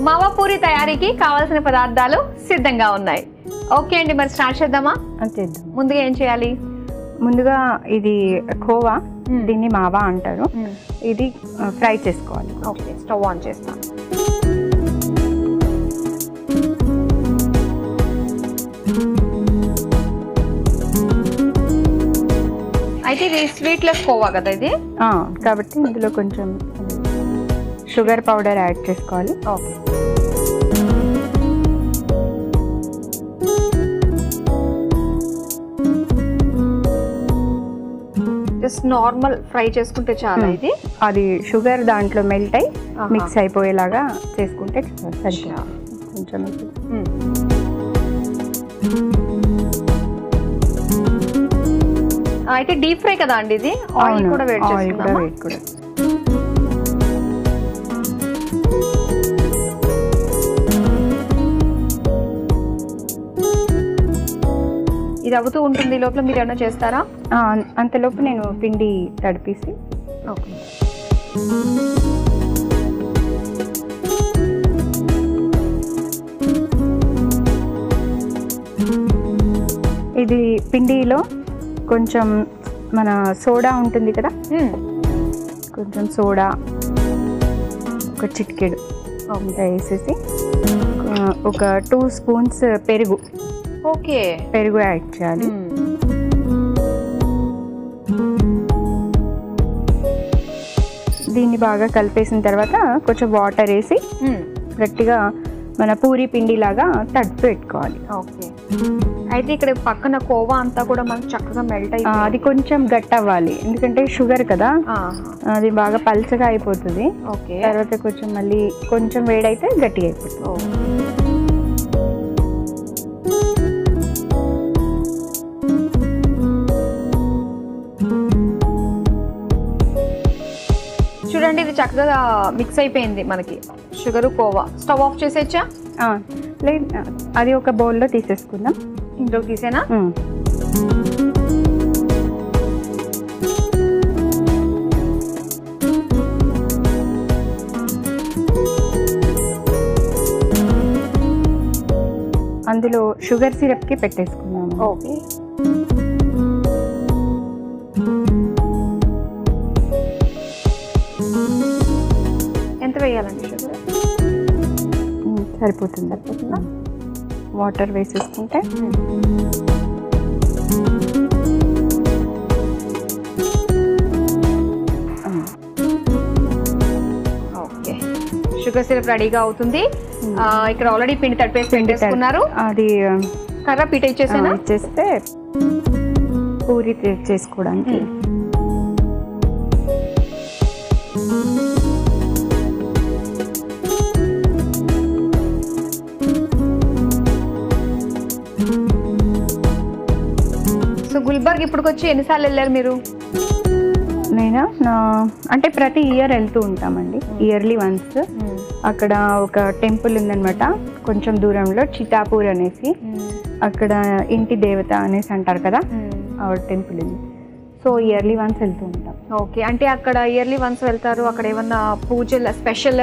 మావా పూరి తయారీకి కావాల్సిన పదార్థాలు సిద్ధంగా ఉన్నాయి. ఓకే అండి, మరి స్టార్ట్ చేద్దామా? చేద్దాం. ముందుగా ఏం చేయాలి? ముందుగా ఇది ఖోవా, దీన్ని మావా అంటారు. ఇది ఫ్రై చేసుకోవాలి. ఓకే, స్టవ్ ఆన్ చేస్తాం. అయితే ఇది స్వీట్లెస్ ఖోవా కదా ఇది, కాబట్టి ఇందులో కొంచెం షుగర్ పౌడర్ యాడ్ చేసుకోవాలి. ఓకే, జస్ట్ నార్మల్ ఫ్రై చేసుకుంటే చాలా. ఇది అది షుగర్ దాంట్లో మెల్ట్ అయి మిక్స్ అయిపోయేలాగా చేసుకుంటే సరిపోతుంది. కొంచెం అయితే డీప్ ఫ్రై కదా అండి ఇది, ఆయిల్ కూడా వేడి చేసుకుందామా? ఇది అవుతూ ఉంటుంది. లోపల మీరు ఏమైనా చేస్తారా? అంతలోపు నేను పిండి తడిపేసి. ఓకే, ఇది పిండిలో కొంచెం మన సోడా ఉంటుంది కదా, కొంచెం సోడా ఒక చిటికెడు వేసేసి ఒక 2 స్పూన్స్ పెరుగు. ఓకే, పెరుగు యాడ్ చేయాలి. దీన్ని బాగా కలిపేసిన తర్వాత కొంచెం వాటర్ వేసి గట్టిగా మన పూరి పిండి లాగా తడిపి పెట్టుకోవాలి. ఓకే, అయితే ఇక్కడ పక్కన కోవా అంతా కూడా మనకు చక్కగా మెల్ట్ అయ్యి అది కొంచెం గట్టి అవ్వాలి, ఎందుకంటే షుగర్ కదా, అది బాగా పల్చగా అయిపోతుంది. ఓకే, తర్వాత కొంచెం మళ్ళీ కొంచెం వేడైతే గట్టిగా అయిపోతుంది. చూడండి, ఇది చక్కగా మిక్స్ అయిపోయింది మనకి షుగర్ కోవా. స్టవ్ ఆఫ్ చేసేచ్చా? లేదు, అది ఒక బౌల్లో తీసేసుకుందాం. ఇంట్లోకి తీసేనా? అందులో షుగర్ సిరప్కి పెట్టేసుకున్నాము. ఓకే, ఎంత వేయాలండి షుగర్? సరిపోతుందా? వాటర్ వేసేసుకుంటే ఓకే, షుగర్ సిరప్ రెడీగా అవుతుంది. ఇక్కడ ఆల్రెడీ పిండి తడిపేసి పెట్టేసుకున్నారు. అది కర్ర పీట ఇచ్చేసేనా? ఇచ్చేస్తే పూరి చేసుకోవడానికి. సో గుల్బర్గ్ ఇప్పటికొచ్చి ఎన్నిసార్లు వెళ్ళారు మీరు? నేనా అంటే ప్రతి ఇయర్ వెళ్తూ ఉంటామండి, ఇయర్లీ వన్స్. అక్కడ ఒక టెంపుల్ ఉందన్నమాట కొంచెం దూరంలో, చితాపూర్ అనేసి. అక్కడ ఇంటి దేవత అనేసి అంటారు కదా, ఆ టెంపుల్ ఉంది. సో ఇయర్లీ వన్స్ వెళ్తూ ఉంటాం. ఓకే, అంటే అక్కడ ఇయర్లీ వన్స్ వెళ్తారు. అక్కడ ఏమన్నా పూజలు, స్పెషల్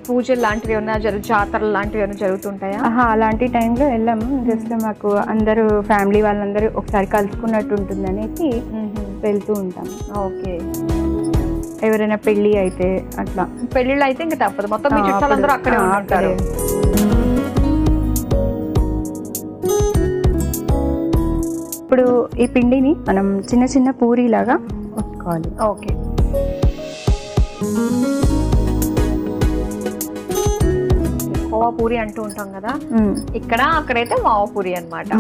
పూజలు లాంటివి ఏమన్నా జాతరలు లాంటివి ఏమైనా జరుగుతుంటాయా? అలాంటి టైంలో వెళ్ళాము. జస్ట్ మాకు అందరూ ఫ్యామిలీ వాళ్ళందరూ ఒకసారి కలుసుకున్నట్టు ఉంటుంది అనేసి వెళ్తూ ఉంటాం. ఓకే, ఎవరైనా పెళ్ళి అయితే అట్లా. పెళ్ళిళ్ళు అయితే ఇంకా తప్పదు, మొత్తం మీ చుట్టాలందరూ అక్కడే ఉంటారు. ఇప్పుడు ఈ పిండిని మనం చిన్న చిన్న పూరీలాగా ఒత్తుకోవాలి. ఓకే, కోవా పూరి అంటూ ఉంటాం కదా ఇక్కడ, అక్కడైతే మావా పూరి అన్నమాట.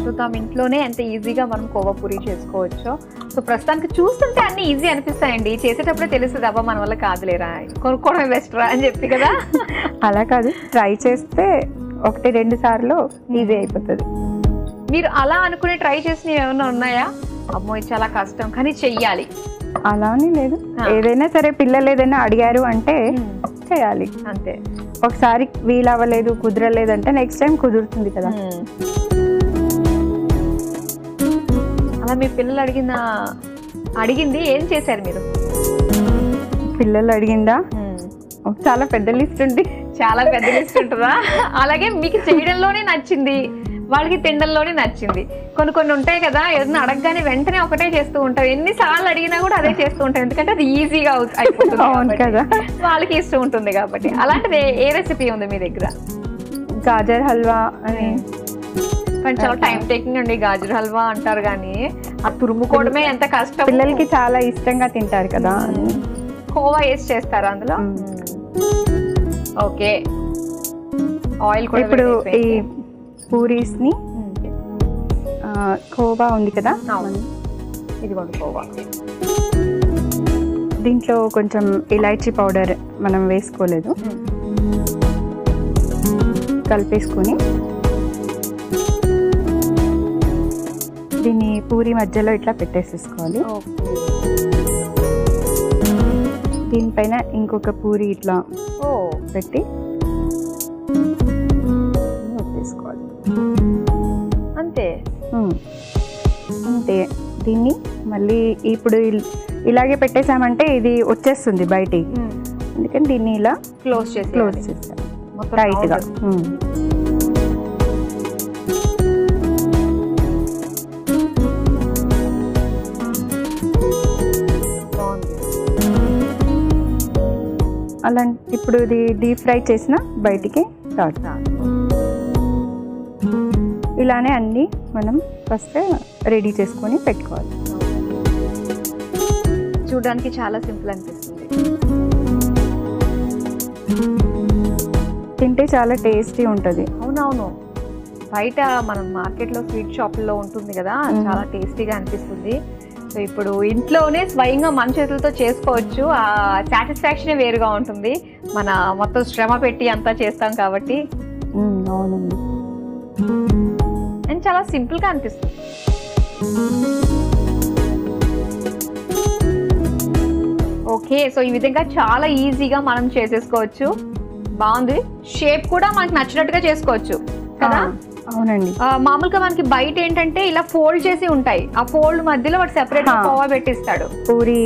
చూద్దాం ఇంట్లోనే ఎంత ఈజీగా మనం కోవా పూరి చేసుకోవచ్చో. సో ప్రస్తుతానికి చూస్తుంటే అన్ని ఈజీ అనిపిస్తాయండి, చేసేటప్పుడే తెలుస్తుంది అబ్బా మన వల్ల కాదులేరా, కొనుక్కోవడమే బెస్ట్ రా అని చెప్పి కదా. అలా కాదు, ట్రై చేస్తే 1-2 సార్లు ఈజీ అయిపోతుంది. మీరు అలా అనుకుని ట్రై చేసినవి ఏమైనా ఉన్నాయా? అమ్మో ఇది చాలా కష్టం కానీ చెయ్యాలి అలా అని లేదు, ఏదైనా సరే పిల్లలు ఏదైనా అడిగారు అంటే చేయాలి అంతే. ఒకసారి వీలు అవ్వలేదు కుదరలేదు అంటే నెక్స్ట్ టైం కుదురుతుంది కదా. అలా మీ పిల్లలు అడిగింది ఏం చేశారు మీరు? పిల్లలు అడిగిందా చాలా పెద్ద లిస్ట్ ఉంది. చాలా పెద్ద లిస్ట్ ఉంటుందా? అలాగే మీకు చేయడంలోనే నచ్చింది, వాళ్ళకి తినడంలోనే నచ్చింది. కొన్ని ఉంటాయి కదా, ఏదైనా అడగగానే వెంటనే ఒకటే చేస్తూ ఉంటారు, ఎన్నిసార్లు అడిగినా కూడా అదే చేస్తూ ఉంటారు, ఎందుకంటే అది ఈజీగా అయిపోతుంది కదా, వాళ్ళకి ఇష్టం ఉంటుంది కాబట్టి. అలాంటిది ఏ రెసిపీ ఉంది మీ దగ్గర? గాజర్ హల్వా అని. కానీ చాలా టైం టేకింగ్ అండి గాజర్ హల్వా అంటారు, కానీ ఆ తురుముకోవడమే ఎంత కష్టం. పిల్లలకి చాలా ఇష్టంగా తింటారు కదా. కోవా వేసి చేస్తారా అందులో? ఓకే, ఆయిల్ కూడా. ఇప్పుడు ఈ పూరీస్ ని కోవా ఉంది కదా, ఇది కూడా కోవా. దీంట్లో కొంచెం ఇలాచీ పౌడర్ మనం వేసుకోలేదు, కలిపేసుకొని దీన్ని పూరి మధ్యలో ఇట్లా పెట్టేసేసుకోవాలి. దీనిపైన ఇంకొక పూరి ఇట్లా పెట్టి తీసుకోవాలి. అంతే అంతే. దీన్ని మళ్ళీ ఇప్పుడు ఇలాగే పెట్టేసామంటే ఇది వచ్చేస్తుంది బయటికి, అందుకని దీన్ని ఇలా క్లోజ్ చేస్తాం టైట్గా. అలా ఇప్పుడు ఇది డీప్ ఫ్రై చేసిన బయటికి రాదు. ఇలానే అన్నీ మనం ఫస్ట్ రెడీ చేసుకొని పెట్టుకోవాలి. చూడడానికి చాలా సింపుల్ అనిపిస్తుంది, తింటే చాలా టేస్టీ ఉంటుంది. అవునవును, బయట మనం మార్కెట్లో స్వీట్ షాప్లో ఉంటుంది కదా, చాలా టేస్టీగా అనిపిస్తుంది. సో ఇప్పుడు ఇంట్లోనే స్వయంగా మన చేతులతో చేసుకోవచ్చు, ఆ సాటిస్ఫాక్షనే వేరుగా ఉంటుంది. మన మొత్తం శ్రమ పెట్టి అంతా చేస్తాం కాబట్టి. అవునండి, అండ్ చాలా సింపుల్గా అనిపిస్తుంది. ఓకే, సో ఈ విధంగా చాలా ఈజీగా మనం చేసేసుకోవచ్చు. బాగుంది, షేప్ కూడా మనకి నచ్చినట్టుగా చేసుకోవచ్చు కదా. అవునండి, మామూలుగా మనకి బయట ఏంటంటే ఇలా ఫోల్డ్ చేసి ఉంటాయి, ఆ ఫోల్డ్ మధ్యలో వాడు సెపరేట్ కోవా పెట్టిస్తాడు. పూరి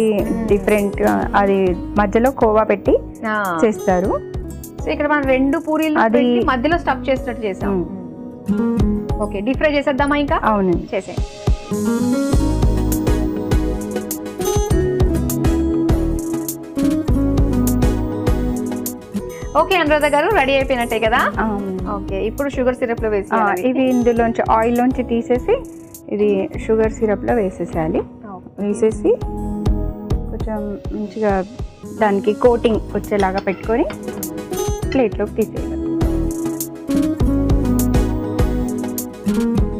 డిఫరెంట్, అది మధ్యలో కోవా పెట్టి చేస్తారు. సో ఇక్కడ మనం 2 పూరీలు అది మధ్యలో స్టఫ్ చేసినట్టు చేసాం. ఓకే, డీప్ ఫ్రై చేసేద్దామా ఇంకా? అవునండి, చేసే. ఓకే అనురాధ గారు, రెడీ అయిపోయినట్టే కదా. ఓకే, ఇప్పుడు షుగర్ సిరప్ లో వేసి ఇవి ఇందులోంచి ఆయిల్ లోంచి తీసేసి ఇది షుగర్ సిరప్ లో వేసేసేయాలి. వేసేసి కొంచెం మంచిగా దానికి కోటింగ్ వచ్చేలాగా పెట్టుకొని ప్లేట్లోకి తీసేయాలి.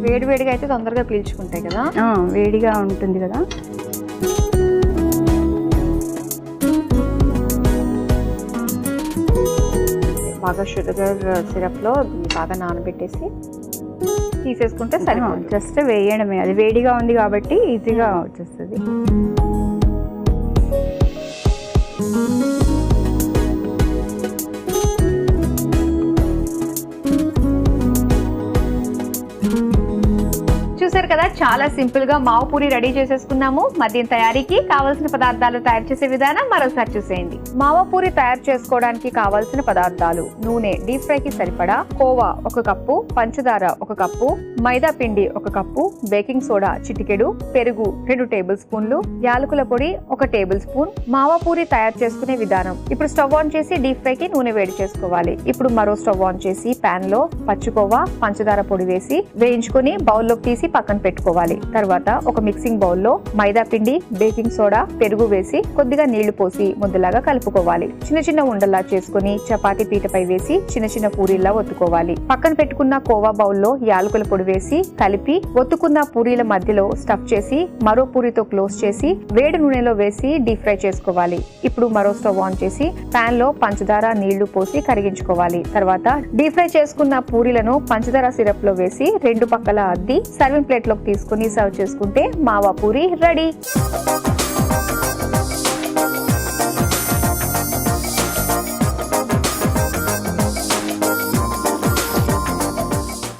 వేడివేడిగా అయితే తొందరగా పీల్చుకుంటాయి కదా. వేడిగా ఉంటుంది కదా. బాగా షుగర్ సిరప్లో బాగా నానబెట్టేసి తీసేసుకుంటే సరిపోతుంది. జస్ట్ వేయడమే, అది వేడిగా ఉంది కాబట్టి ఈజీగా వచ్చేస్తుంది. చూసారు కదా, చాలా సింపుల్ గా మావ పూరి రెడీ చేసేసుకున్నాము. మరి దీని తయారీకి కావాల్సిన పదార్థాలు తయారు చేసే విధానం మరోసారి చూసేయండి. మావ పూరి తయారు చేసుకోవడానికి కావాల్సిన పదార్థాలు: నూనె, డీప్ ఫ్రై కి సరిపడా, కోవా 1 కప్పు, పంచదార 1 కప్పు, మైదా పిండి 1 కప్పు, బేకింగ్ సోడా చిటికెడు, పెరుగు 2 టేబుల్ స్పూన్లు, యాలకుల పొడి 1 టేబుల్ స్పూన్. మావ పూరి తయారు చేసుకునే విధానం: ఇప్పుడు స్టవ్ ఆన్ చేసి డీప్ ఫ్రై కి నూనె వేడి చేసుకోవాలి. ఇప్పుడు మరో స్టవ్ ఆన్ చేసి పాన్ లో పచ్చికోవా, పంచదార పొడి వేసి వేయించుకొని బౌల్లోకి తీసి పక్కన పెట్టుకోవాలి. తర్వాత ఒక మిక్సింగ్ బౌల్లో మైదా పిండి, బేకింగ్ సోడా, పెరుగు వేసి కొద్దిగా నీళ్లు పోసి ముద్దలాగా కలుపుకోవాలి. చిన్న చిన్న ఉండల్లా చేసుకుని చపాతీ పీటపై వేసి చిన్న చిన్న పూరీల్లా ఒత్తుకోవాలి. పక్కన పెట్టుకున్న కోవా బౌల్లో యాలకుల పొడి వేసి కలిపి ఒత్తుకున్న పూరీల మధ్యలో స్టఫ్ చేసి మరో పూరితో క్లోజ్ చేసి వేడి నూనెలో వేసి డీప్ ఫ్రై చేసుకోవాలి. ఇప్పుడు మరో స్టవ్ ఆన్ చేసి పాన్ లో పంచదార, నీళ్లు పోసి కరిగించుకోవాలి. తర్వాత డీప్ ఫ్రై చేసుకున్న పూరీలను పంచదార సిరప్ లో వేసి 2 పక్కల అద్ది సర్వింగ్ ప్లేట్ లోకి తీసుకుని సర్వ్ చేసుకుంటే మావా పూరి రెడీ.